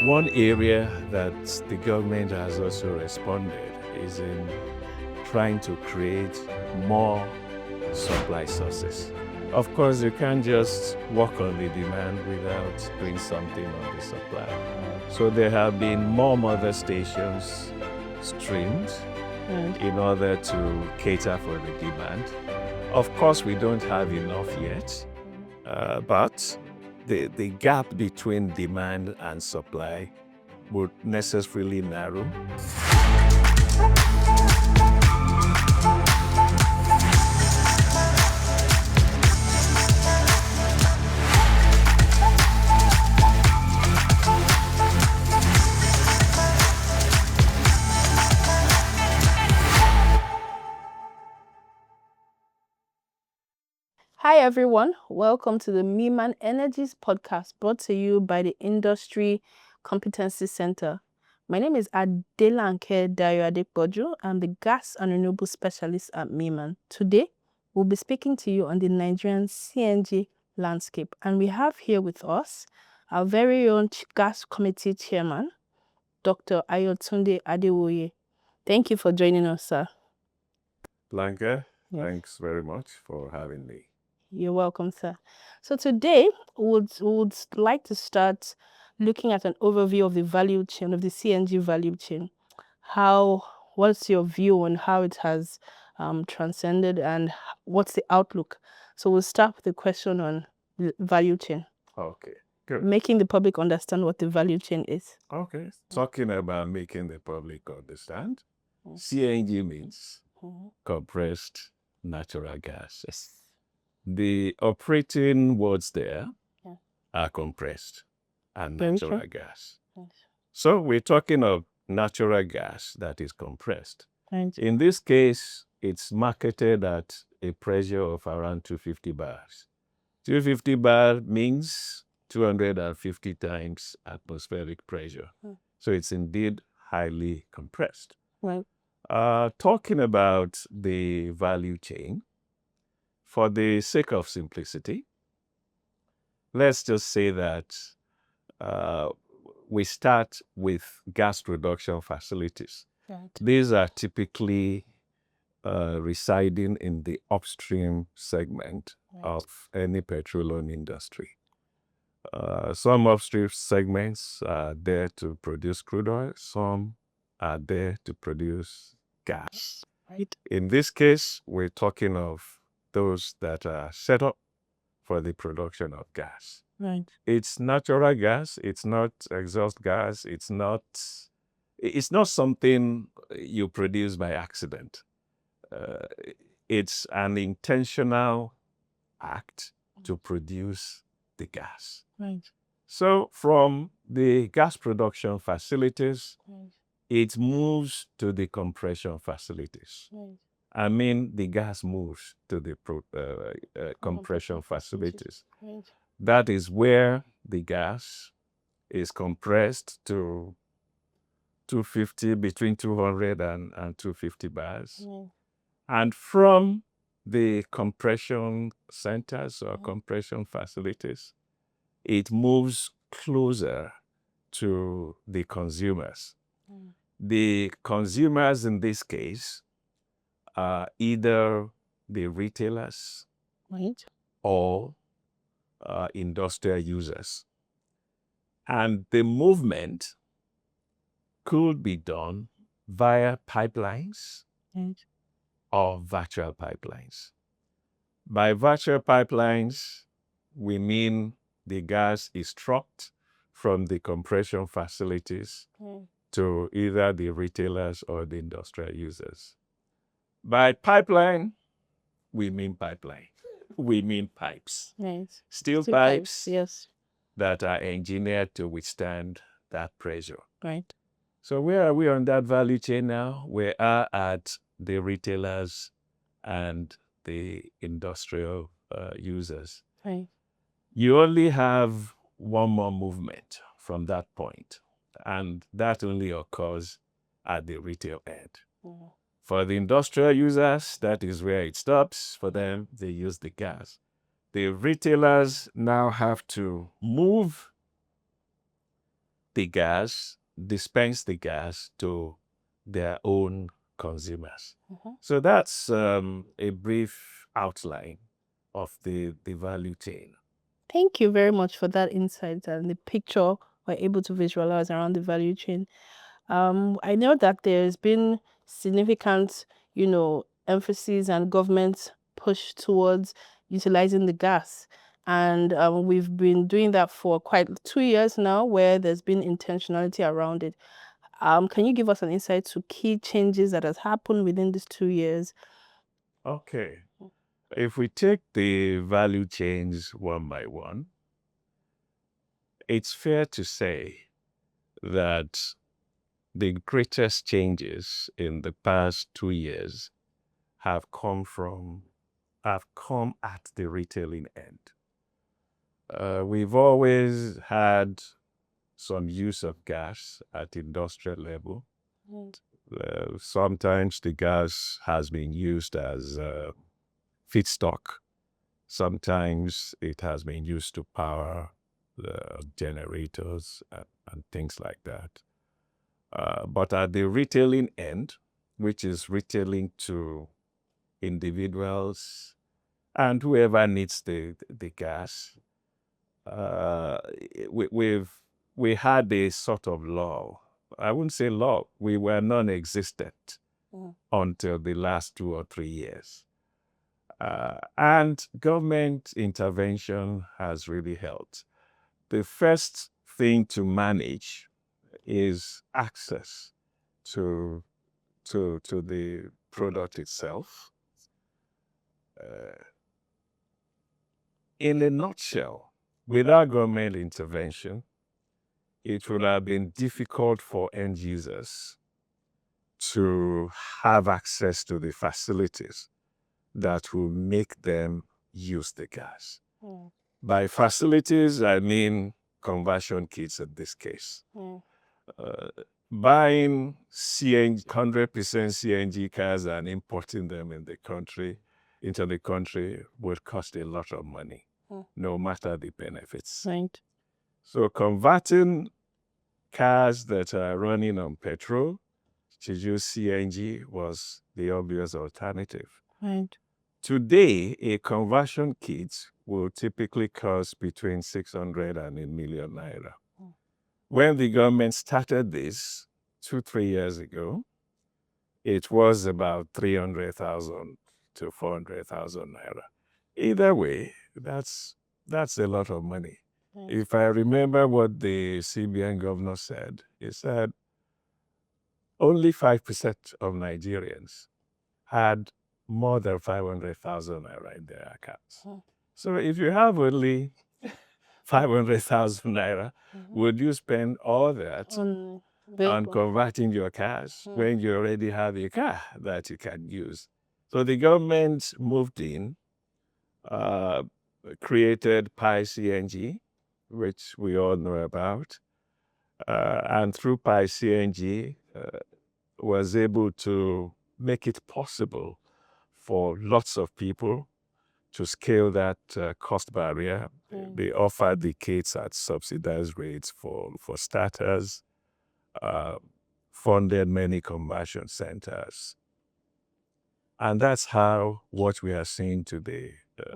One area that the government has also responded is in trying to create more supply sources. Of course, you can't just work on the demand without doing something on the supply. So there have been more mother stations streamed in order to cater for the demand. Of course, we don't have enough yet, but the gap between demand and supply would necessarily narrow. Hi everyone, welcome to the MEMAN Energies podcast brought to you by the Industry Competency Center. My name is Ayotunde Adewoye. I'm the gas and renewable specialist at MEMAN. Today, we'll be speaking to you on the Nigerian CNG landscape, and we have here with us our very own gas committee chairman, Dr. Ayotunde Adewoye. Thank you for joining us, sir. Blanca, thanks very much for having me. You're welcome, sir. So today, we would like to start looking at an overview of the value chain, of the CNG value chain. What's your view on how it has transcended and what's the outlook? So we'll start with the question on the value chain. Okay, good. Making the public understand what the value chain is. Okay, talking about making the public understand, CNG means compressed natural gas. Yes. The operating words there are compressed and natural gas. Yes. So we're talking of natural gas that is compressed. Right. In this case, it's marketed at a pressure of around 250 bars. 250 bar means 250 times atmospheric pressure. So it's indeed highly compressed. Right. Talking about the value chain, for the sake of simplicity, let's just say that we start with gas production facilities. Right. These are typically residing in the upstream segment of any petroleum industry. Some upstream segments are there to produce crude oil, some are there to produce gas. Right. In this case, we're talking of those that are set up for the production of gas. Right. It's natural gas, it's not exhaust gas, it's not something you produce by accident. It's an intentional act to produce the gas. Right. So from the gas production facilities, it moves to the compression facilities. Right. I mean, the gas moves to the compression facilities. Right. That is where the gas is compressed to 250, between 200 and 250 bars. Right. And from the compression centers or compression facilities, it moves closer to the consumers. The consumers in this case are either the retailers or industrial users. And the movement could be done via pipelines or virtual pipelines. By virtual pipelines, we mean the gas is trucked from the compression facilities to either the retailers or the industrial users. By pipeline, we mean pipeline. We mean pipes. Right. Steel Two pipes yes. that are engineered to withstand that pressure. Right. So where are we on that value chain now? We are at the retailers and the industrial users. Right. You only have one more movement from that point, and that only occurs at the retail end. For the industrial users, that is where it stops. For them, they use the gas. The retailers now have to move the gas, dispense the gas to their own consumers. So that's a brief outline of the value chain. Thank you very much for that insight and the picture we're able to visualize around the value chain. I know that there's been significant, emphasis and government push towards utilizing the gas. And we've been doing that for quite 2 years now, where there's been intentionality around it. Can you give us an insight to key changes that has happened within these 2 years? Okay. If we take the value chains one by one, it's fair to say that the greatest changes in the past 2 years have come at the retailing end. We've always had some use of gas at industrial level. Sometimes the gas has been used as feedstock. Sometimes it has been used to power the generators and things like that. But at the retailing end, which is retailing to individuals and whoever needs the gas, we had a sort of law. I wouldn't say law. We were non-existent until the last 2 or 3 years. And government intervention has really helped. The first thing to manage is access to the product itself. In a nutshell, without government intervention, it would have been difficult for end users to have access to the facilities that will make them use the gas. By facilities, I mean conversion kits in this case. Buying CNG, 100% CNG cars and importing them into the country would cost a lot of money, no matter the benefits. Right. So converting cars that are running on petrol to use CNG was the obvious alternative. Right. Today, a conversion kit will typically cost between 600 and a million naira. When the government started this 2-3 years ago, it was about 300,000 to 400,000 naira. Either way, that's a lot of money. If I remember what the CBN governor said, he said only 5% of Nigerians had more than 500,000 naira in their accounts. So if you have only 500,000 naira, would you spend all that on converting your cars when you already have a car that you can use? So the government moved in, created Pi CNG, which we all know about, and through Pi CNG was able to make it possible for lots of people to scale that cost barrier. They offered the kits at subsidized rates for starters, funded many conversion centers. And that's how what we are seeing today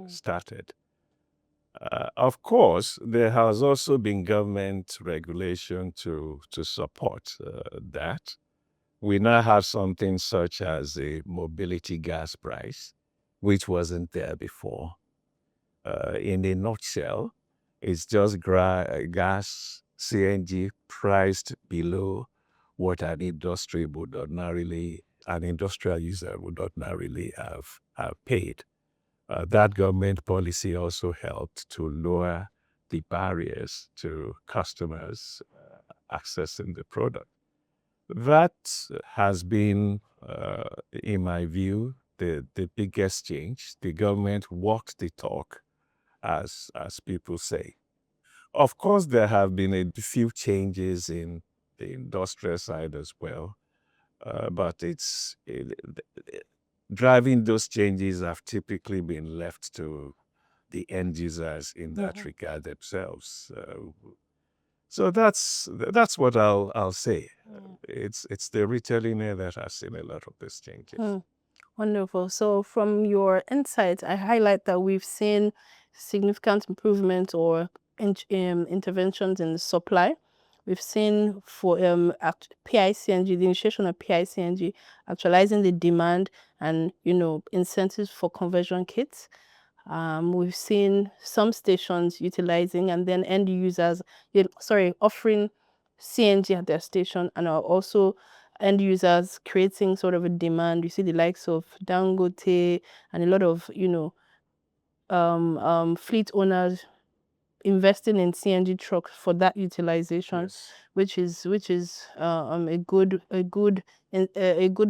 started. Of course, there has also been government regulation to support that. We now have something such as a mobility gas price, which wasn't there before. In a nutshell, it's just gas, CNG priced below what an industrial user would ordinarily have paid. That government policy also helped to lower the barriers to customers accessing the product. That has been, in my view, the biggest change. The government walked the talk, as people say. Of course, there have been a few changes in the industrial side as well, but driving those changes have typically been left to the end users in that regard themselves. So that's what I'll say. It's the retailing that has seen a lot of these changes. Wonderful. So from your insights, I highlight that we've seen significant improvement or interventions in the supply. We've seen for PICNG, the initiation of PICNG, actualizing the demand and, incentives for conversion kits. We've seen some stations utilizing and then end users, offering CNG at their station, and are also end users creating sort of a demand. You see the likes of Dangote and a lot of, fleet owners investing in CNG trucks for that utilization, Yes. which is a good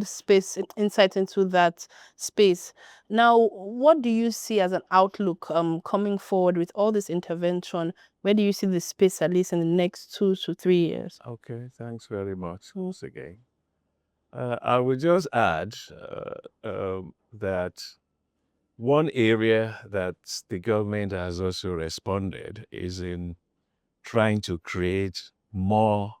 space insight into that space. Now, what do you see as an outlook coming forward with all this intervention? Where do you see the space, at least in the next 2 to 3 years? Okay, thanks very much once again. I would just add that one area that the government has also responded is in trying to create more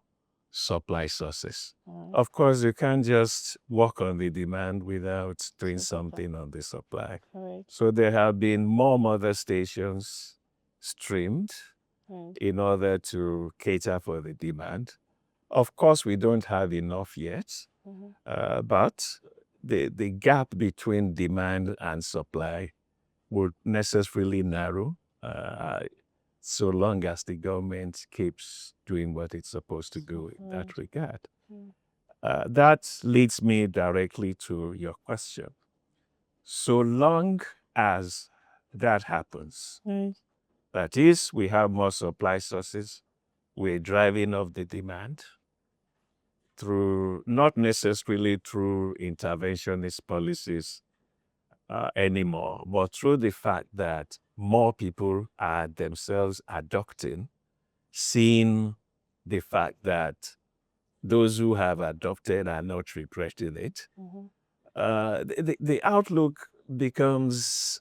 supply sources. Of course, you can't just work on the demand without doing something on the supply. Correct. So there have been more mother stations streamed in order to cater for the demand. Of course, we don't have enough yet, but the gap between demand and supply would necessarily narrow so long as the government keeps doing what it's supposed to do in that regard. That leads me directly to your question. So long as that happens, that is, we have more supply sources, we're driving up the demand through, not necessarily through interventionist policies anymore, but through the fact that more people are themselves adopting, seeing the fact that those who have adopted are not regretting it. The outlook becomes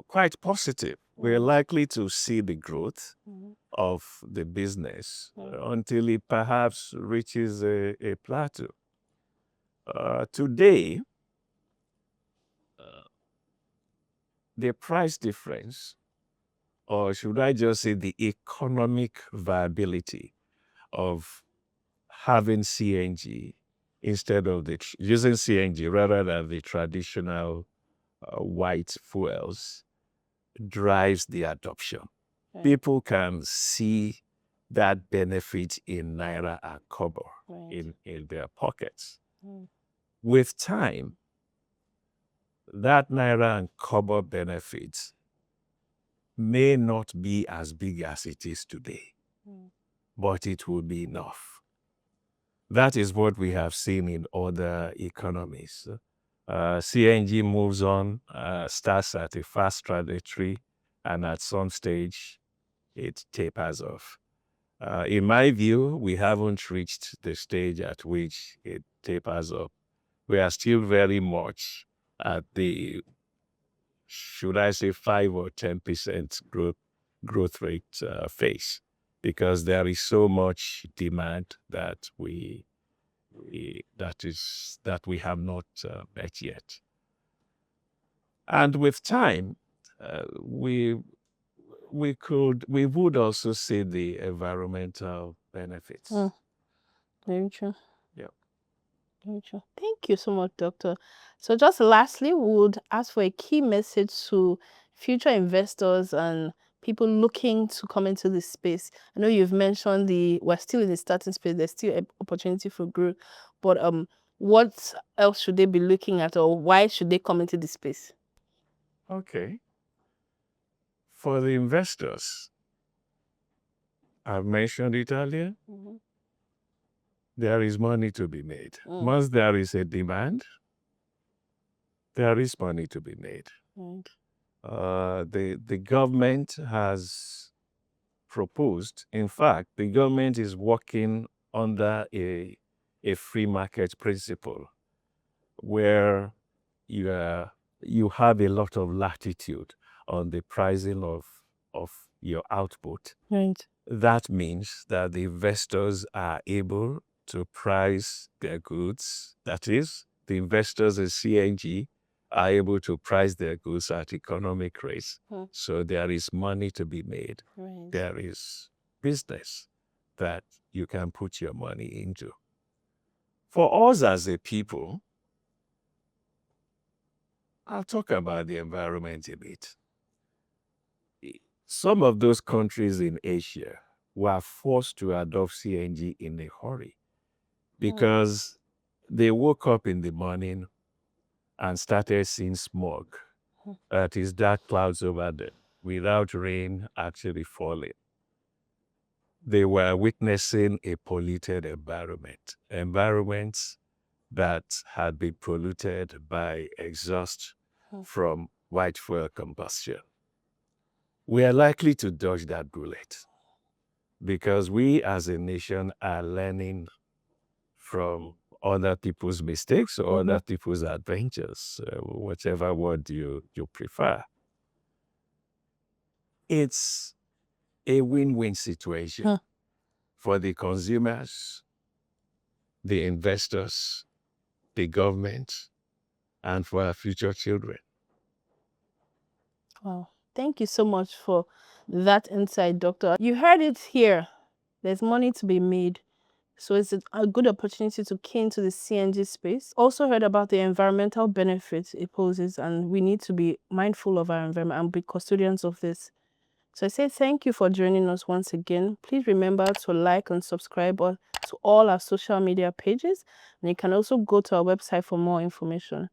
quite positive. We're likely to see the growth of the business until it perhaps reaches a plateau. Today, the price difference, or should I just say the economic viability of having CNG instead of using CNG rather than the traditional white fuels, drives the adoption. People can see that benefit in Naira and Kobo in their pockets. With time, that Naira and Kobo benefit may not be as big as it is today, but it will be enough. That is what we have seen in other economies. CNG moves on, starts at a fast trajectory, and at some stage, it tapers off. In my view, we haven't reached the stage at which it tapers off. We are still very much at the, should I say, 5 or 10% growth rate phase, because there is so much demand that we have not met yet. And with time, we would also see the environmental benefits. Very true. Yeah. Very true. Thank you so much, Doctor. So just lastly, we would ask for a key message to future investors and people looking to come into this space. I know you've mentioned we're still in the starting space, there's still an opportunity for growth, but what else should they be looking at, or why should they come into this space? Okay. For the investors, I've mentioned it earlier, there is money to be made. Once there is a demand, there is money to be made. The government has proposed, in fact, the government is working under a free market principle where you have a lot of latitude on the pricing of your output. Right. That means that the investors are able to price their goods. That is, the investors in CNG are able to price their goods at economic rates. So there is money to be made. Right. There is business that you can put your money into. For us as a people, I'll talk about the environment a bit. Some of those countries in Asia were forced to adopt CNG in a hurry because they woke up in the morning and started seeing smog, that is dark clouds over them, without rain actually falling. They were witnessing a polluted environments that had been polluted by exhaust from white fuel combustion. We are likely to dodge that bullet because we as a nation are learning from other people's mistakes or other people's adventures, whichever word you prefer. It's a win-win situation for the consumers, the investors, the government, and for our future children. Wow. Thank you so much for that insight, Doctor. You heard it here. There's money to be made. So it's a good opportunity to key into the CNG space. Also heard about the environmental benefits it poses, and we need to be mindful of our environment and be custodians of this. So I say thank you for joining us once again. Please remember to like and subscribe to all our social media pages. And you can also go to our website for more information.